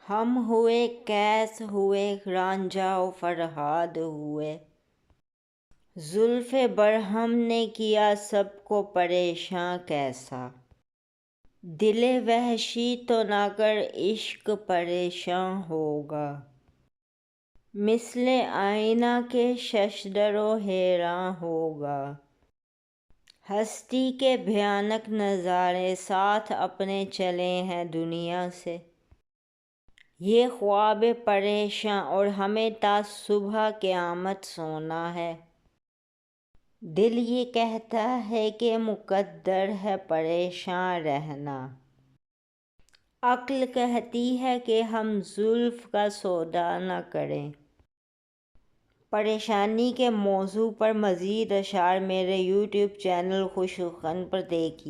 ہم ہوئے قیس ہوئے رانجھا و فرہاد ہوئے، زلف برہم نے کیا سب کو پریشاں کیسا، دل وحشی تو نہ کر عشق پریشاں ہوگا، مثل آئینہ کے ششدر و حیراں ہوگا، ہستی کے بھیانک نظارے ساتھ اپنے چلے ہیں دنیا سے، یہ خواب پریشاں اور ہمیں تا صبح قیامت سونا ہے، دل یہ کہتا ہے کہ مقدر ہے پریشاں رہنا، عقل کہتی ہے کہ ہم زلف کا سودا نہ کریں۔ پریشانی کے موضوع پر مزید اشعار میرے یوٹیوب چینل خوش سخن پر دیکھیے۔